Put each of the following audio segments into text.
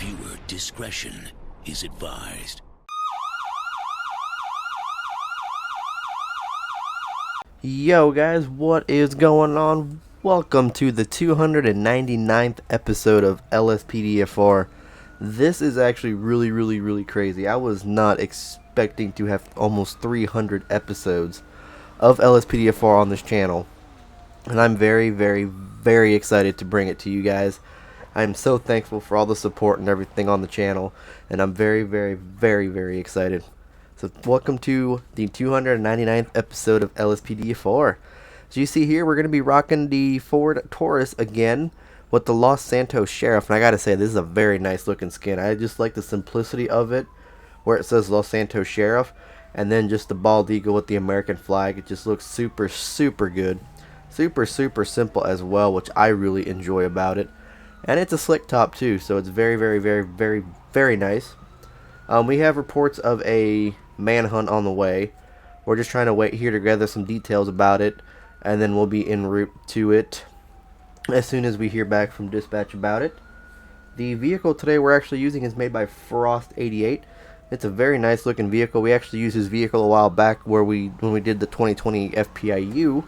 Viewer discretion is advised. Yo guys, what is going on? Welcome to the 299th episode of LSPDFR. This is actually really crazy. I was not expecting to have almost 300 episodes of LSPDFR on this channel. And I'm very excited to bring it to you guys. I'm so thankful for all the support and everything on the channel. And I'm very excited. So welcome to the 299th episode of LSPDFR. As you see here, we're going to be rocking the Ford Taurus again with the Los Santos Sheriff. And I gotta say, this is a very nice looking skin. I just like the simplicity of it, where it says Los Santos Sheriff, and then just the bald eagle with the American flag. It just looks super good. Super simple as well, which I really enjoy about it. And it's a slick top too, so it's very nice. We have reports of a manhunt on the way. We're just trying to wait here to gather some details about it, and then we'll be en route to it as soon as we hear back from dispatch about it. The vehicle today we're actually using is made by Frost 88. It's a very nice looking vehicle. We actually used his vehicle a while back when we did the 2020 FPIU.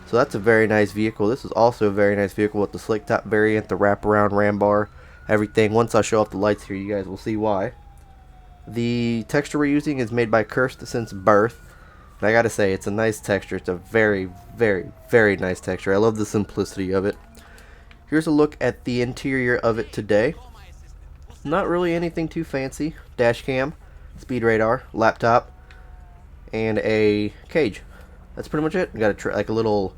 So that's a very nice vehicle. This is also a very nice vehicle with the slick top variant, the wraparound ram bar, everything. Once I show off the lights here, you guys will see why. The texture we're using is made by Cursed Since Birth. And I gotta say, it's a nice texture. It's a very nice texture. I love the simplicity of it. Here's a look at the interior of it today. Not really anything too fancy. Dash cam, speed radar, laptop, and a cage. That's pretty much it. We got like a little,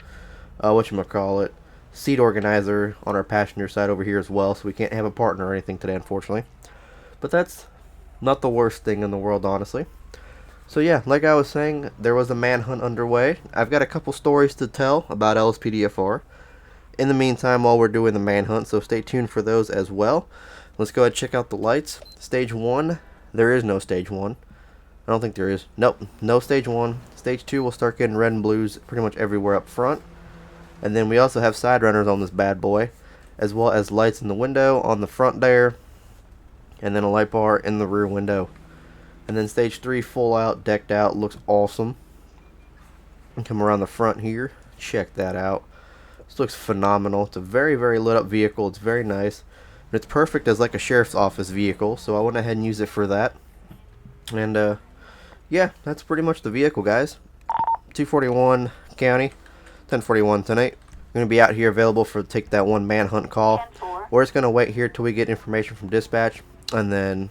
whatchamacallit, seat organizer on our passenger side over here as well, so we can't have a partner or anything today, unfortunately. But that's not the worst thing in the world, honestly. So yeah, like I was saying, there was a manhunt underway. I've got a couple stories to tell about LSPDFR in the meantime while we're doing the manhunt, so stay tuned for those as well. Let's go ahead and check out the lights. Stage 1, there is no stage 1. I don't think there is. Nope, no stage 1. Stage 2 will start getting red and blues pretty much everywhere up front. And then we also have side runners on this bad boy, as well as lights in the window on the front there, and then a light bar in the rear window. And then stage 3 full out, decked out, looks awesome. And come around the front here, check that out. This looks phenomenal. It's a very lit up vehicle. It's very nice. And it's perfect as like a sheriff's office vehicle, so I went ahead and used it for that. And yeah, that's pretty much the vehicle, guys. 241 County, 1041 tonight. We're going to be out here available for take that one manhunt call. We're just going to wait here till we get information from dispatch, and then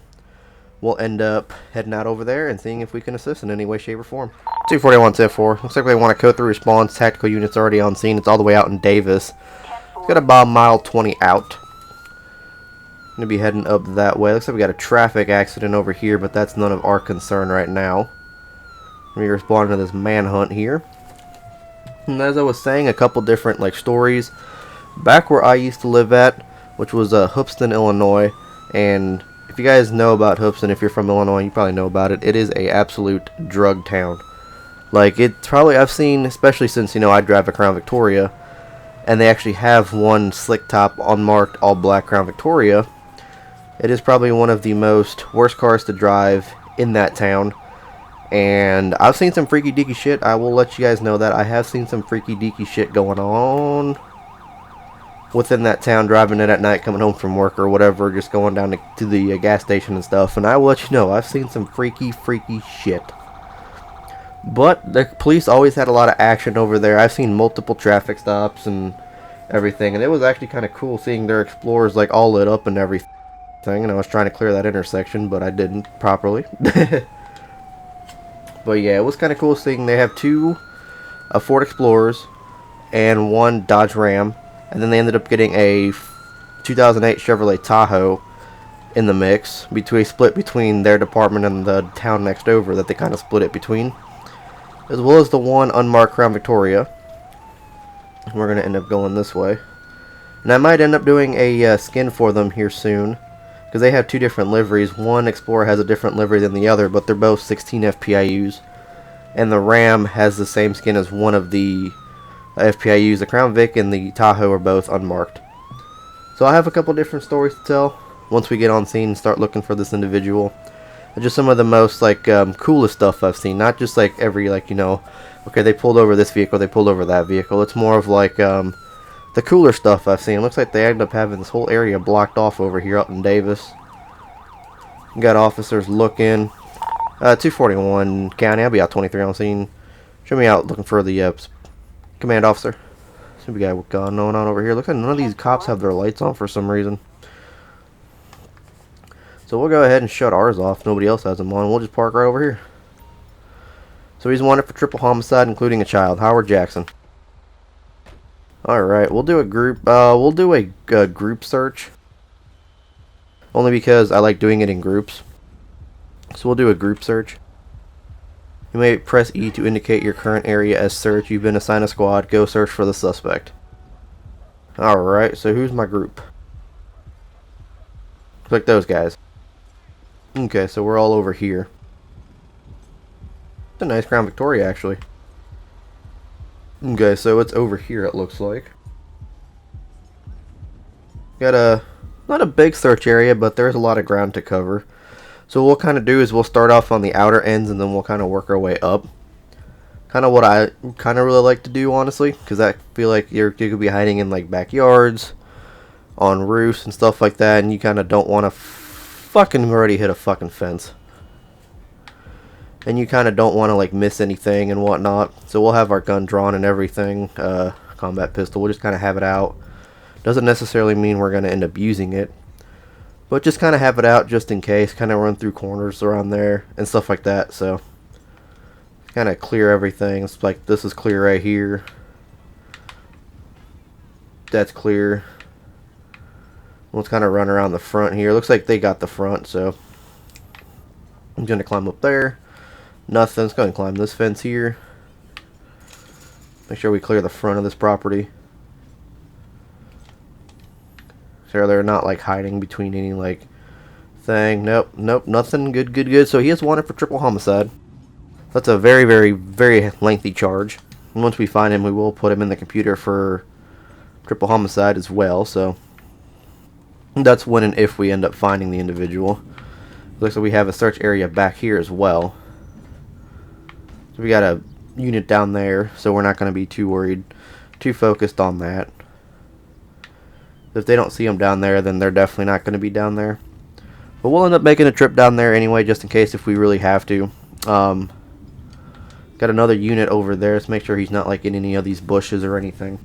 we'll end up heading out over there and seeing if we can assist in any way, shape, or form. 241 10-4. Looks like we want a code 3 response. Tactical units already on scene. It's all the way out in Davis. It's got about mile 20 out. Going to be heading up that way. Looks like we got a traffic accident over here, but that's none of our concern right now. We're responding to this manhunt here. And as I was saying, a couple different stories. Back where I used to live at, which was Hoopeston, Illinois, and if you guys know about Hoopeston, if you're from Illinois, you probably know about it. It is a absolute drug town. It's probably, I've seen, especially since I drive a Crown Victoria, and they actually have one slick top unmarked all black Crown Victoria. It is probably one of the worst cars to drive in that town. And I've seen some freaky deaky shit. I will let you guys know that I have seen some freaky deaky shit going on within that town, driving it at night, coming home from work or whatever, just going down to the gas station and stuff. And I will let you know, I've seen some freaky shit. But the police always had a lot of action over there. I've seen multiple traffic stops and everything, and it was actually kind of cool seeing their Explorers all lit up and everything. And I was trying to clear that intersection, but I didn't properly. But yeah, it was kind of cool seeing they have two Ford Explorers and one Dodge Ram, and then they ended up getting a 2008 Chevrolet Tahoe in the mix, split between their department and the town next over that they kind of split it between, as well as the one unmarked Crown Victoria. We're going to end up going this way, and I might end up doing a skin for them here soon, because they have two different liveries. One Explorer has a different livery than the other, but they're both 16 FPIUs. And the Ram has the same skin as one of the FPIUs. The Crown Vic and the Tahoe are both unmarked. So I have a couple different stories to tell. once we get on scene and start looking for this individual. And just some of the most like coolest stuff I've seen. Not just like every like, you know, okay, they pulled over this vehicle, they pulled over that vehicle. It's more of like the cooler stuff I've seen. It looks like they ended up having this whole area blocked off over here up in Davis. Got officers looking. 241 County. I'll be out 23 on scene. Show me out looking for the command officer. See what we got going on over here. Looks like none of these cops have their lights on for some reason. So we'll go ahead and shut ours off. Nobody else has them on. We'll just park right over here. So he's wanted for triple homicide, including a child. Howard Jackson. All right, we'll do a group. We'll do a group search. Only because I like doing it in groups. So we'll do a group search. You may press E to indicate your current area as search. You've been assigned a squad. Go search for the suspect. Alright, so who's my group? Looks like those guys. Okay, so we're all over here. It's a nice Crown Victoria, actually. Okay, so it's over here, it looks like. Got a, not a big search area, but there's a lot of ground to cover. So what we'll kind of do is we'll start off on the outer ends and then we'll kind of work our way up. Kind of what I kind of really like to do, honestly, because I feel like you could be hiding in like backyards, on roofs and stuff like that, and you kind of don't want to fucking already hit a fucking fence. And you kind of don't want to like miss anything and whatnot. So we'll have our gun drawn and everything, combat pistol. We'll just kind of have it out. Doesn't necessarily mean we're going to end up using it. But just kind of have it out just in case. Kind of run through corners around there and stuff like that. So kind of clear everything. It's like this is clear right here. That's clear. Let's kind of run around the front here. Looks like they got the front. So I'm going to climb up there. Nothing. Let's go ahead and climb this fence here. Make sure we clear the front of this property. So they're not like hiding between any like thing. Nope, nothing. Good. So he is wanted for triple homicide. That's a very lengthy charge. And once we find him, we will put him in the computer for triple homicide as well. So that's when and if we end up finding the individual. Looks like we have a search area back here as well. So we got a unit down there, so we're not going to be too focused on that. If they don't see them down there, then they're definitely not going to be down there. But we'll end up making a trip down there anyway, just in case if we really have to. Got another unit over there. Let's make sure he's not like in any of these bushes or anything.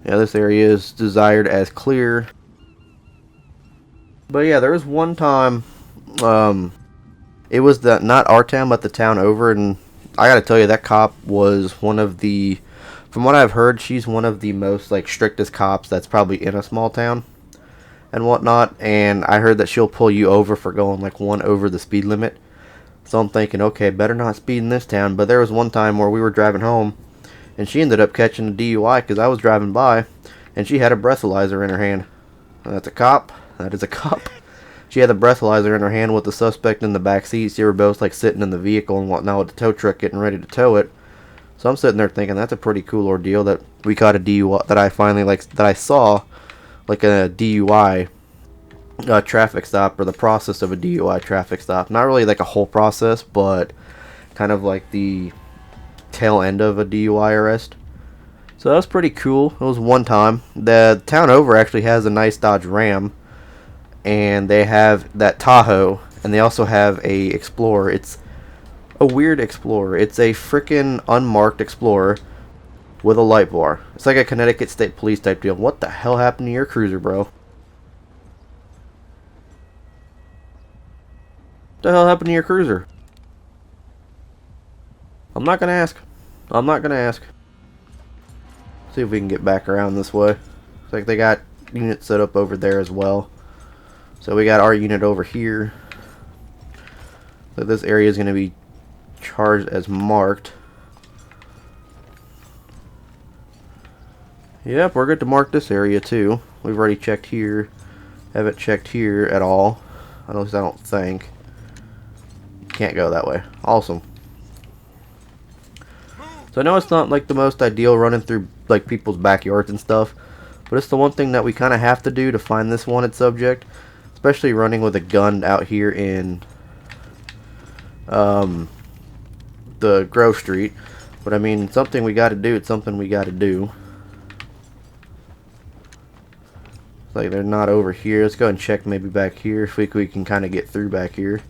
Yeah, this area is desired as clear. But yeah, there was one time, it was not our town, but the town over, and I gotta tell you, that cop was one of the, from what I've heard, she's one of the most like strictest cops that's probably in a small town and whatnot. And I heard that she'll pull you over for going like one over the speed limit. So I'm thinking, okay, better not speed in this town. But there was one time where we were driving home and she ended up catching a DUI because I was driving by and she had a breathalyzer in her hand. That's a cop. That is a cop. She had the breathalyzer in her hand with the suspect in the back seat. So they were both like sitting in the vehicle and whatnot with the tow truck getting ready to tow it. So I'm sitting there thinking that's a pretty cool ordeal that we caught a DUI, that I finally that I saw like a DUI traffic stop, or the process of a DUI traffic stop. Not really like a whole process, but kind of like the tail end of a DUI arrest. So that was pretty cool. It was one time. The town over actually has a nice Dodge Ram, and they have that Tahoe, and they also have a Explorer. It's a weird Explorer. It's a freaking unmarked Explorer with a light bar. It's like a Connecticut State Police type deal. What the hell happened to your cruiser, bro? What the hell happened to your cruiser? I'm not gonna ask. I'm not gonna ask. See if we can get back around this way. Looks like they got units set up over there as well. So we got our unit over here. So this area is going to be charged as marked. Yep, we're good to mark this area too. We've already checked here. Haven't checked here at all. At least I don't think. Can't go that way. Awesome. So I know it's not like the most ideal running through like people's backyards and stuff, But it's the one thing that we kind of have to do to find this wanted subject, especially running with a gun out here in the Grove Street. But I mean, something we got to do. It's something we got to do. It's like they're not over here. Let's go and check maybe back here if we can kind of get through back here.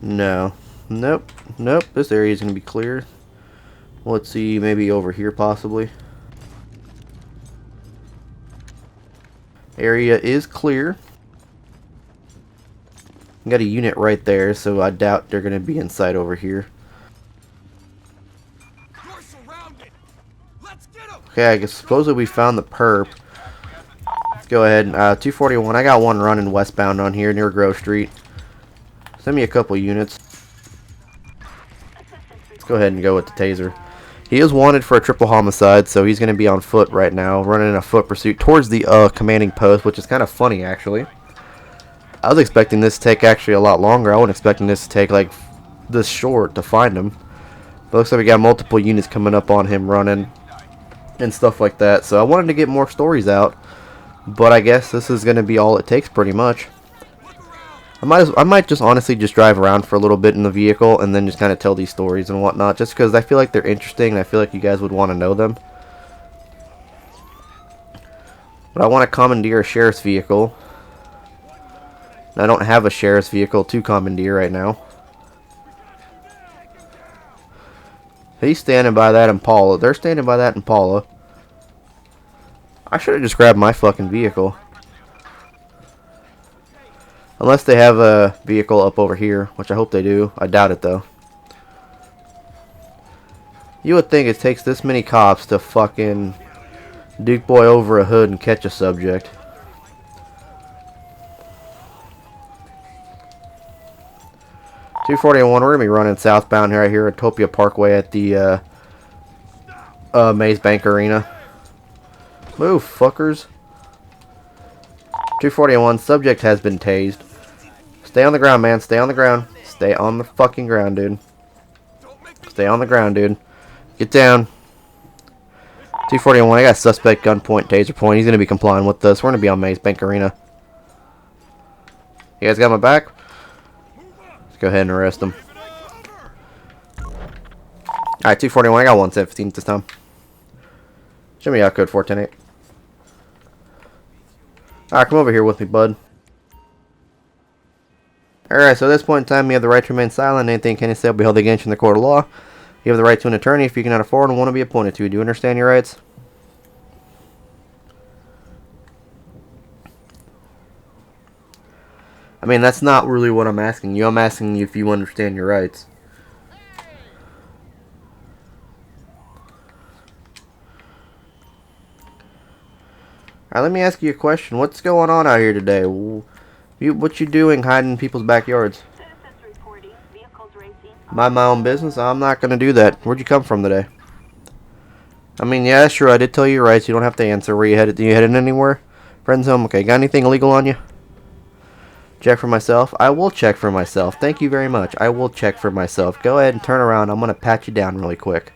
No. Nope. Nope. This area is going to be clear. Let's see, maybe over here possibly. Area is clear. Got a unit right there, so I doubt they're going to be inside over here. Okay, I guess supposedly we found the perp. Let's go ahead. 241. I got one running westbound on here near Grove Street. Send me a couple units. Let's go ahead and go with the taser. He is wanted for a triple homicide, so he's going to be on foot right now, running a foot pursuit towards the commanding post, which is kind of funny, actually. I was expecting this to take actually a lot longer. I wasn't expecting this to take like this short to find him. But looks like we got multiple units coming up on him running and stuff like that. So I wanted to get more stories out, but I guess this is going to be all it takes pretty much. I might just honestly just drive around for a little bit in the vehicle and then just kind of tell these stories and whatnot, just because I feel like they're interesting and I feel like you guys would want to know them. But I want to commandeer a sheriff's vehicle. I don't have a sheriff's vehicle to commandeer right now. He's standing by that Impala. They're standing by that Impala. I should have just grabbed my fucking vehicle. Unless they have a vehicle up over here, which I hope they do. I doubt it though. You would think it takes this many cops to fucking Duke boy over a hood and catch a subject. .241, we're going to be running southbound right here at Topia Parkway at the Maze Bank Arena. Move, fuckers. .241, subject has been tased. Stay on the ground, man. Stay on the ground. Stay on the fucking ground, dude. Stay on the ground, dude. Get down. .241, I got suspect gunpoint, taser point. He's going to be complying with us. We're going to be on Maze Bank Arena. You guys got my back? Go ahead and arrest him. Alright, 241. I got 117 this time. Show me out code 4108. Alright, come over here with me, bud. Alright, so at this point in time, you have the right to remain silent. Anything can say will be held against you in the court of law. You have the right to an attorney if you cannot afford and want to be appointed to. Do you understand your rights? I mean, that's not really what I'm asking you. I'm asking you if you understand your rights. Alright, let me ask you a question. What's going on out here today? What you doing hiding in people's backyards? Mind my own business? I'm not going to do that. Where'd you come from today? I mean, yeah, sure, I did tell you your rights. You don't have to answer. Where you headed? You headed anywhere? Friends home? Okay, got anything illegal on you? Check for myself? I will check for myself. Thank you very much. I will check for myself. Go ahead and turn around. I'm going to pat you down really quick.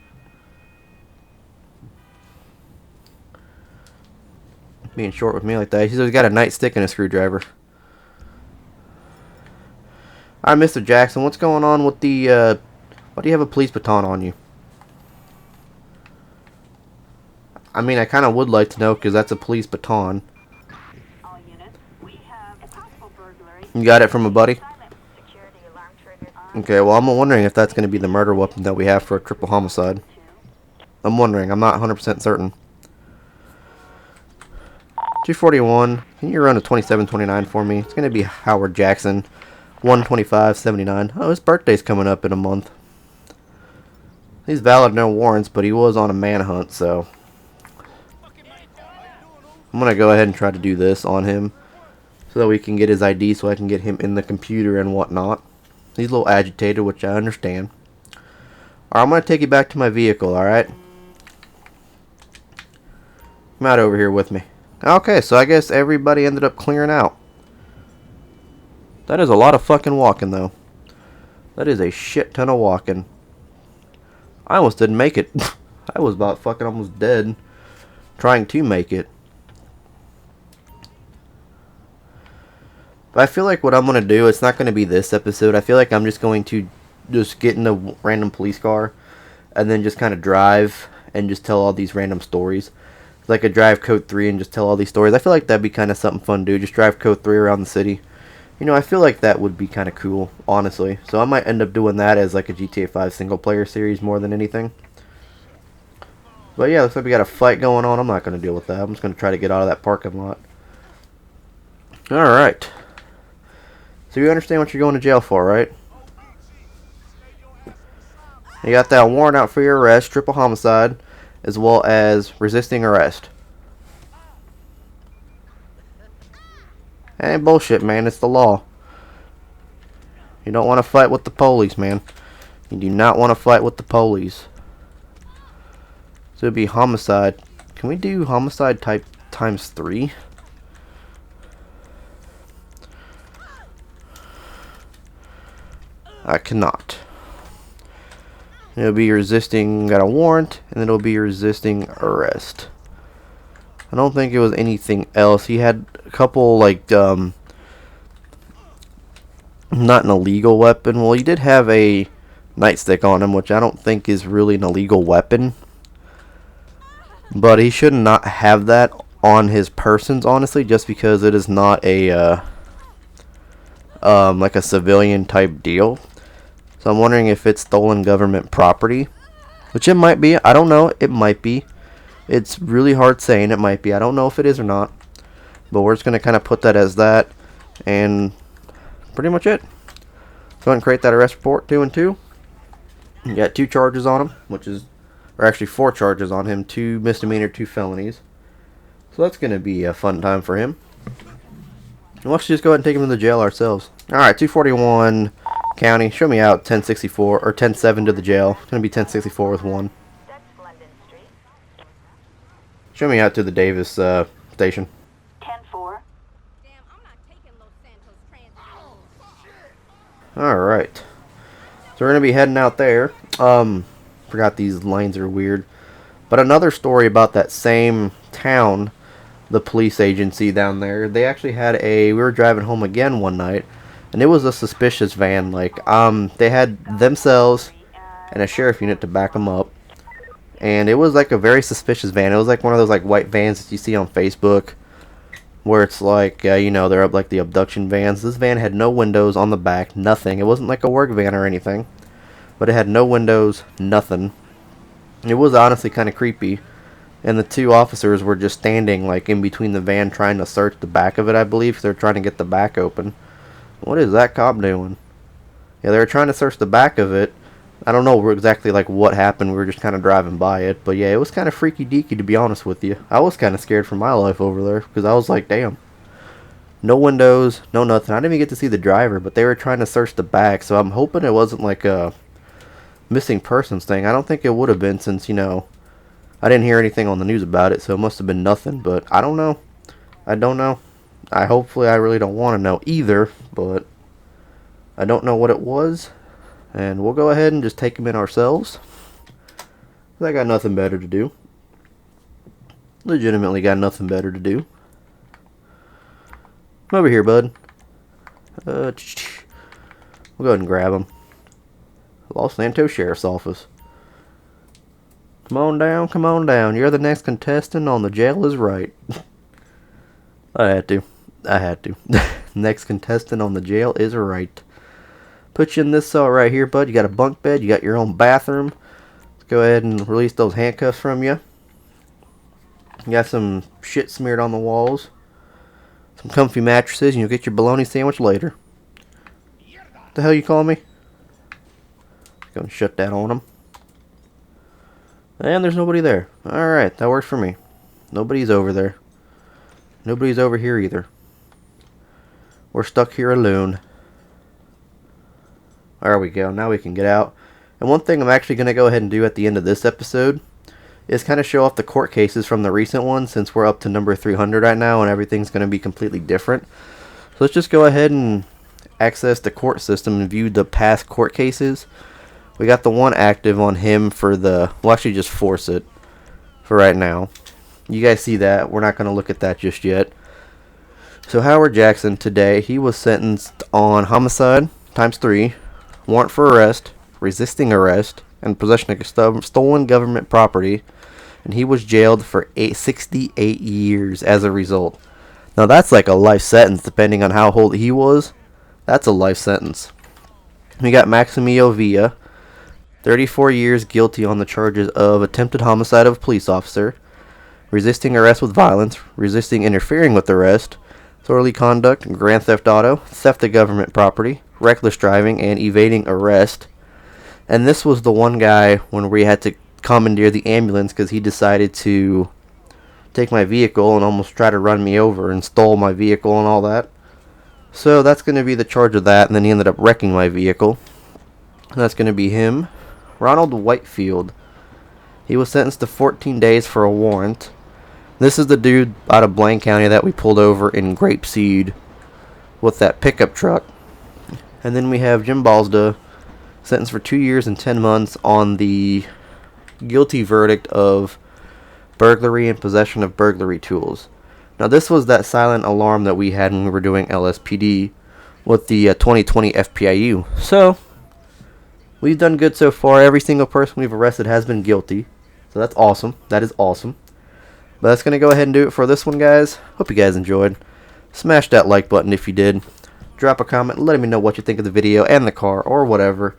Being short with me like that. He's got a nightstick and a screwdriver. Alright, Mr. Jackson. What's going on with the, why do you have a police baton on you? I mean, I kind of would like to know because that's a police baton. You got it from a buddy? Okay, well, I'm wondering if that's going to be the murder weapon that we have for a triple homicide. I'm wondering. I'm not 100% certain. 241, can you run a 2729 for me? It's going to be Howard Jackson, 12579. Oh, his birthday's coming up in a month. He's valid, no warrants, but he was on a manhunt, so I'm going to go ahead and try to do this on him so that we can get his ID so I can get him in the computer and whatnot. He's a little agitated, which I understand. Alright, I'm going to take you back to my vehicle, alright? Come out over here with me. Okay, so I guess everybody ended up clearing out. That is a lot of fucking walking, though. That is a shit ton of walking. I almost didn't make it. I was about fucking almost dead trying to make it. But I feel like what I'm going to do, it's not going to be this episode. I feel like I'm just going to just get in a random police car and then just kind of drive and just tell all these random stories. Like a drive code 3 and just tell all these stories. I feel like that'd be kind of something fun to do. Just drive code 3 around the city. You know, I feel like that would be kind of cool, honestly. So I might end up doing that as like a GTA 5 single player series more than anything. But yeah, looks like we got a fight going on. I'm not going to deal with that. I'm just going to try to get out of that parking lot. Alright. So you understand what you're going to jail for, right? You got that warrant out for your arrest, triple homicide, as well as resisting arrest. Ain't bullshit, man. It's the law. You don't want to fight with the police, man. You do not want to fight with the police. So it'd be homicide. Can we do homicide type times 3? I cannot. It'll be resisting, got a warrant, and it'll be resisting arrest. I don't think it was anything else. He had a couple, like, not an illegal weapon. Well, he did have a nightstick on him, which I don't think is really an illegal weapon. But he should not have that on his persons, honestly, just because it is not a, like a civilian type deal. So I'm wondering if it's stolen government property, which it might be. I don't know. It might be. It's really hard saying it might be. I don't know if it is or not. But we're just going to kind of put that as that. And pretty much it. Go ahead and create that arrest report, 2 and 2. You got 2 charges on him, which is, or actually 4 charges on him, 2 misdemeanor, 2 felonies. So that's going to be a fun time for him. And let's just go ahead and take him to the jail ourselves. Alright, 241 County. Show me out 1064 or 107 to the jail. It's going to be 1064 with 1. Show me out to the Davis station. 10-4. Alright. So we're going to be heading out there. Forgot these lines are weird. But another story about that same town, the police agency down there. They actually had we were driving home again one night. And it was a suspicious van. Like, they had themselves and a sheriff unit to back them up. And it was like a very suspicious van. It was like one of those like white vans that you see on Facebook, where it's like, you know, they're up like the abduction vans. This van had no windows on the back, nothing. It wasn't like a work van or anything, but it had no windows, nothing. It was honestly kind of creepy. And the 2 officers were just standing like in between the van trying to search the back of it, I believe. They're trying to get the back open. What is that cop doing? Yeah, they were trying to search the back of it. I don't know exactly like what happened. We were just kind of driving by it. But yeah, it was kind of freaky deaky, to be honest with you. I was kind of scared for my life over there, because I was like, damn. No windows, no nothing. I didn't even get to see the driver, but they were trying to search the back. So I'm hoping it wasn't like a missing persons thing. I don't think it would have been, since, you know, I didn't hear anything on the news about it. So it must have been nothing. But I don't know. I don't know. Hopefully I really don't want to know either, but I don't know what it was, and we'll go ahead and just take him in ourselves. I got nothing better to do. Legitimately got nothing better to do. Come over here, bud. We'll go ahead and grab him. Los Santos Sheriff's Office. Come on down, come on down. You're the next contestant on The Jail is Right. I had to. Next contestant on The Jail is Right. Put you in this cell right here, bud. You got a bunk bed. You got your own bathroom. Let's go ahead and release those handcuffs from you. You got some shit smeared on the walls. Some comfy mattresses, and you'll get your bologna sandwich later. What the hell you call me? Go and shut that on them. And there's nobody there. Alright, that works for me. Nobody's over there. Nobody's over here either. We're stuck here alone. There we go. Now we can get out. And one thing I'm actually going to go ahead and do at the end of this episode is kind of show off the court cases from the recent ones, since we're up to number 300 right now and everything's going to be completely different. So let's just go ahead and access the court system and view the past court cases. We got the one active on him for the... We'll actually just force it for right now. You guys see that. We're not going to look at that just yet. So Howard Jackson today, he was sentenced on homicide ×3, warrant for arrest, resisting arrest, and possession of stolen government property. And he was jailed for 68 years as a result. Now that's like a life sentence depending on how old he was. That's a life sentence. We got Maximilio Villa, 34 years, guilty on the charges of attempted homicide of a police officer, resisting arrest with violence, resisting interfering with arrest, disorderly conduct, grand theft auto, theft of government property, reckless driving, and evading arrest. And this was the one guy when we had to commandeer the ambulance because he decided to take my vehicle and almost try to run me over and stole my vehicle and all that. So that's going to be the charge of that, and then he ended up wrecking my vehicle. And that's going to be him. Ronald Whitefield. He was sentenced to 14 days for a warrant. This is the dude out of Blaine County that we pulled over in Grapeseed with that pickup truck. And then we have Jim Balsda, sentenced for 2 years and 10 months on the guilty verdict of burglary and possession of burglary tools. Now this was that silent alarm that we had when we were doing LSPD with the 2020 FPIU. So we've done good so far. Every single person we've arrested has been guilty. So that's awesome. That is awesome. But that's going to go ahead and do it for this one, guys. Hope you guys enjoyed. Smash that like button if you did. Drop a comment letting me know what you think of the video and the car or whatever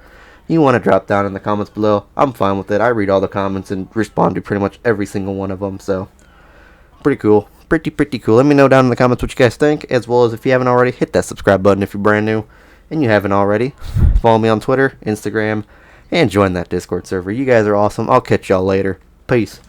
you want to drop down in the comments below. I'm fine with it. I read all the comments and respond to pretty much every single one of them. So pretty cool. Pretty cool. Let me know down in the comments what you guys think, as well as if you haven't already, hit that subscribe button if you're brand new and you haven't already. Follow me on Twitter, Instagram, and join that Discord server. You guys are awesome. I'll catch y'all later. Peace.